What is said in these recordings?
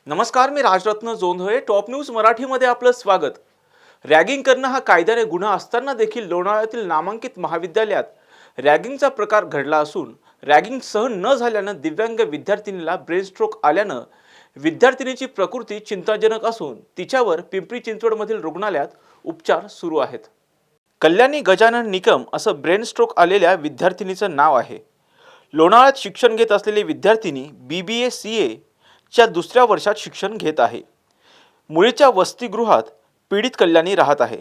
नमस्कार, मी Rajratna Jondhale. Top news मराठीमध्ये आपलं स्वागत. रॅगिंग करणं हा कायद्याने गुन्हा असताना देखील लोणावळ्यातील नामांकित महाविद्यालयात रॅगिंगचा प्रकार घडला असून रॅगिंग सहन न झाल्यानं दिव्यांग विद्यार्थिनीला ब्रेन स्ट्रोक आल्यानं विद्यार्थिनीची प्रकृती चिंताजनक असून तिच्यावर पिंपरी चिंचवडमधील रुग्णालयात उपचार सुरू आहेत. कल्याणी गजानन निकम असं ब्रेन स्ट्रोक आलेल्या विद्यार्थिनीचं नाव आहे. लोणावळ्यात शिक्षण घेत असलेली विद्यार्थिनी BBA CA च्या दुसऱ्या वर्षात शिक्षण घेत आहे. मुलीच्या वसतिगृहात पीडित कल्याणी राहत आहे.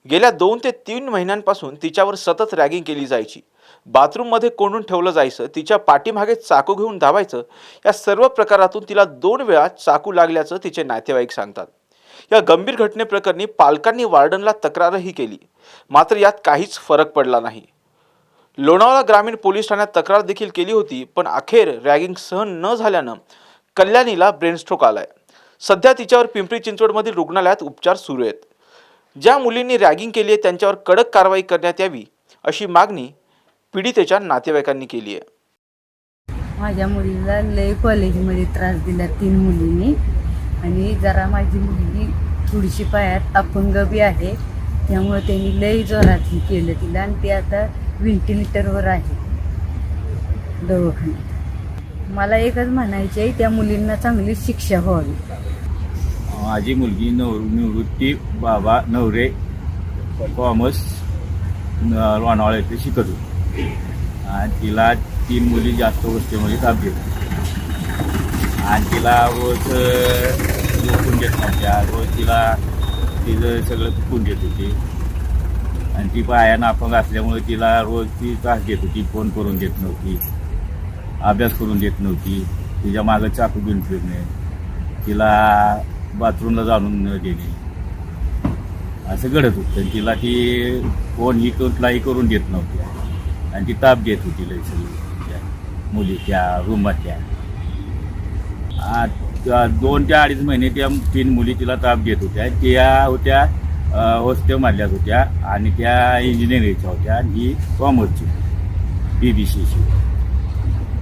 गेल्या 2 ते 3 महिन्यांपासून तिच्यावर सतत रॅगिंग केली जायची. बाथरूममध्ये कोंडून ठेवलं जायचं, तिच्या पाठीमागे चाकू घेऊन धावायचं. या सर्व प्रकारातून तिला 2 वेळा चाकू लागल्याचं तिचे नातेवाईक सांगतात. या गंभीर घटनेप्रकरणी पालकांनी वार्डनला तक्रारही केली, मात्र यात काहीच फरक पडला नाही. लोणावळा ग्रामीण पोलीस ठाण्यात तक्रार देखील केली होती, पण अखेर रॅगिंग सहन न झाल्यानं कल्याणीला ब्रेन स्ट्रोक आलाय. सध्या तिच्यावर पिंपरी चिंचवडमधील रुग्णालयात उपचार सुरू आहेत. ज्या मुलींनी रॅगिंग केली आहे त्यांच्यावर कडक कारवाई करण्यात यावी अशी मागणी पीडितेच्या नातेवाईकांनी केली आहे. माझ्या मुलीला लय कॉलेजमध्ये त्रास दिला 3 मुलींनी, आणि जरा माझी मुलगी थोडीशी पायात अपंग बी आहे, त्यामुळे त्यांनी लय जोरात केलं तिला, आणि ती आता व्हेंटिलेटरवर आहे दवाखान्यात. मला एकच म्हणायचे आहे, त्या मुलींना चांगली शिक्षा व्हावी. माझी मुलगी निवृत्ती बाबा नवरे कॉमर्स लोणावळा येथे शिकत होती, आणि तिला 3 मुली जास्त गोष्टीमध्ये ताप देत, आणि तिला रोज झोपून देत नव्हत्या. रोज तिला तिचं सगळं चुकून देत होती, आणि ती पायानं अपंग असल्यामुळे तिला रोज ती त्रास देत होती. फोन करून देत नव्हती, अभ्यास करून देत नव्हती, तिच्या मागं चाकू घेऊन फिरणे, तिला बाथरूमला जाणून न देणे, असं घडत होतं. तिला ती फोनही कुठलाही करून देत नव्हती, आणि ती ताप देत होती लई सगळी त्या मुली त्या रूमातल्या. 2 ते 2.5 महिने त्या 3 मुली तिला ताप देत होत्या. त्या होत्या हॉस्टेलमधल्याच होत्या, आणि त्या इंजिनिअरिंगच्या होत्या, आणि ही कॉमर्सची BBCची.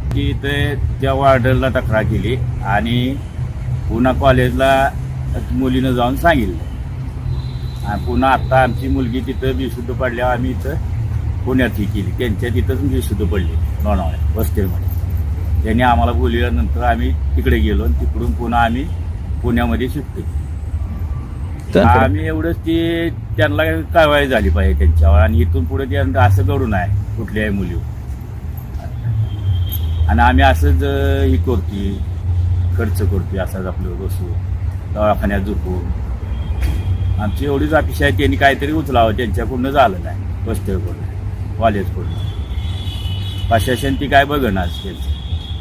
की ते त्या वार्डनला तक्रार केली, आणि पुन्हा कॉलेजला मुलीनं जाऊन सांगितलं, आणि पुन्हा आत्ता आमची मुलगी तिथं बेशुद्ध पडल्यावर आम्ही इथं पुण्यात ही केली. त्यांच्या तिथंच बेशुद्ध पडली लोणावळ्यात हॉस्टेलमध्ये. त्यांनी आम्हाला बोलल्यानंतर आम्ही तिकडे गेलो, आणि तिकडून पुन्हा आम्ही पुण्यामध्ये शिफ्ट केली. आम्ही एवढंच की त्यांना कारवाई झाली पाहिजे त्यांच्यावर, आणि इथून पुढे त्यांना असं घडू नये कुठल्याही मुलीवर. आणि आम्ही असंच ही करतोय, खर्च करतोय असाच आपलं बसू दवाखान्यात झोपून. आमची एवढीच अपेक्षा आहे, त्यांनी काहीतरी उचलावं. त्यांच्याकडून झालं नाही, हॉस्टेलकडून कॉलेजकडून. प्रशासन ती काय बघणार त्यांचं.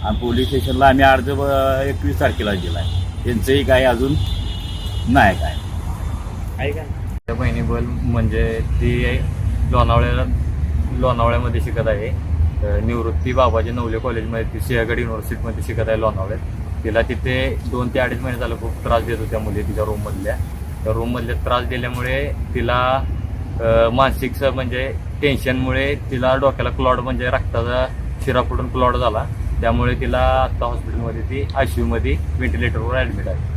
आणि पोलीस स्टेशनला आम्ही अर्ज 21 तारखेला दिला आहे, त्यांचंही काय अजून नाही काय आहे का. त्या बहिणीबल म्हणजे ती लोणावळ्यामध्ये शिकत आहे. निवृत्ती बाबाजी नवले कॉलेजमध्ये, ती सिंहगड युनिव्हर्सिटीमध्ये शिकत आहे लोणावळ्यात. तिला तिथे 2 ते 2.5 महिने झालं खूप त्रास देत होत्या मुली तिच्या रूममधल्या. त्या रूममधल्या त्रास दिल्यामुळे तिला मानसिक म्हणजे टेन्शनमुळे तिला डोक्याला क्लॉट म्हणजे रक्ताचा शिरा फुटून क्लॉट झाला. त्यामुळे तिला आत्ता हॉस्पिटलमध्ये ती ICU मध्ये व्हेंटिलेटरवर ॲडमिट आहे.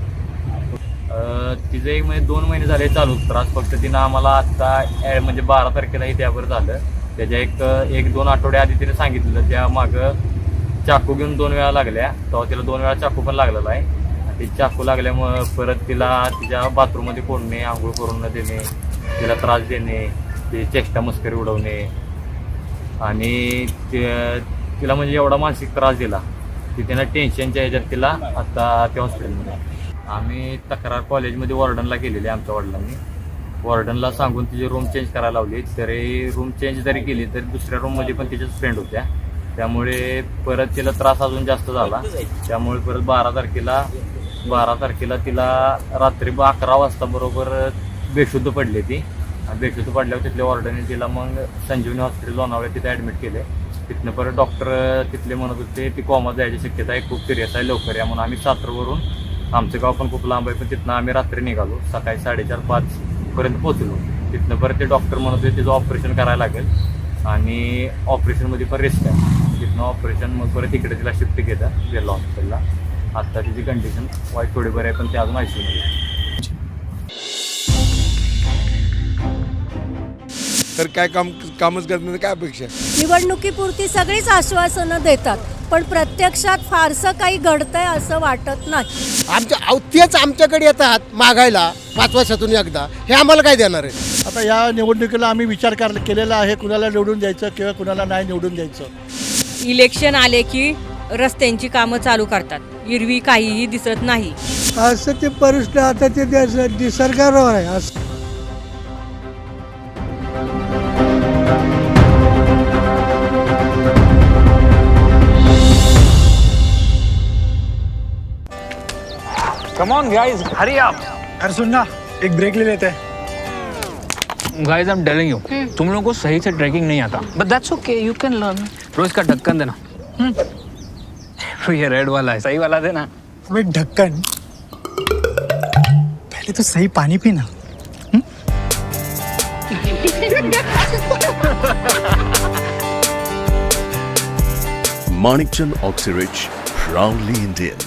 तिचं 2 महिने झाले चालू त्रास. फक्त तिनं आम्हाला आत्ता म्हणजे 12 तारखेलाही त्यावर झालं. त्याच्या 1-2 आठवड्या आधी तिने सांगितलं. त्या मागं चाकू घेऊन 2 वेळा लागल्या, तेव्हा तिला 2 वेळा चाकू पण लागलेला आहे. ती चाकू लागल्यामुळं परत तिला तिच्या बाथरूममध्ये कोंडणे, आंघोळ करून न देणे, तिला त्रास देणे, ती चेष्टा मस्करी उडवणे, आणि तिला म्हणजे एवढा मानसिक त्रास दिला की तिनं टेन्शनच्या ह्याच्यात तिला आत्ता त्या हॉस्पिटलमध्ये. आम्ही तक्रार कॉलेजमध्ये वॉर्डनला केलेली आहे. आमच्या वडिलांनी वॉर्डनला सांगून तिची रूम चेंज करायला लावली. तरी रूम चेंज जरी केली तरी दुसऱ्या रूममध्ये पण तिच्याच फ्रेंड होत्या. त्यामुळे परत तिला त्रास अजून जास्त झाला. त्यामुळे परत 12 तारखेला तिला रात्री 11 वाजता बरोबर बेशुद्ध पडली ती. बेशुद्ध पडल्यावर तिथल्या वॉर्डनने तिला मग संजीवनी हॉस्पिटल लोणावळ्यात तिथे ॲडमिट केले. तिथनं परत डॉक्टर तिथले म्हणत होते ती कोमात जायची शक्यता आहे, खूप सिरियस आहे, लवकर या म्हणून. आम्ही सातारवरून, आमचं गाव पण खूप लांब आहे, पण तिथनं आम्ही रात्री निघालो. सकाळी 4:30-5 पर्यंत पोहोचलो. तिथनं परत ते डॉक्टर म्हणत होते तिचं ऑपरेशन करायला लागेल, आणि ऑपरेशनमध्ये पण रिस्क आहे. तिथनं ऑपरेशन मग परत इकडे तिला शिफ्ट केलं बिर्ला हॉस्पिटलला. आता तिची कंडिशन वाईट थोडी बरी आहे, पण ते अजून आयसीयूमध्ये आहे. तर काय कामच करण्याचं काय अपेक्षा आहे? निवडणुकीपुरती सगळीच आश्वासनं देतात, पण प्रत्यक्षात फारसं काही घडतंय असं वाटत नाही. तेच आमच्याकडे येतात मागायला 5 वर्षातून एकदा, हे आम्हाला काय देणार आहे? आता या निवडणुकीला आम्ही विचार केलेला आहे, कुणाला निवडून द्यायचं किंवा कुणाला नाही निवडून द्यायचं. इलेक्शन आले की रस्त्यांची कामं चालू करतात, एरवी काहीही दिसत नाही. असं ते परिस्थिती आता ते निसर्गावर आहे. असं Come on guys, hurry up. अरे सुन ना, एक ब्रेक ले लेते हैं. Guys, I'm telling you, तुम लोगों को सही से ट्रैकिंग नहीं आता. But that's okay, you can learn. रोज का ढक्कन देना. तो ये रेड वाला है, सही वाला देना. अबे ढक्कन, पहले तो सही पानी पीना. Manikchand Oxyrich, proudly Indian.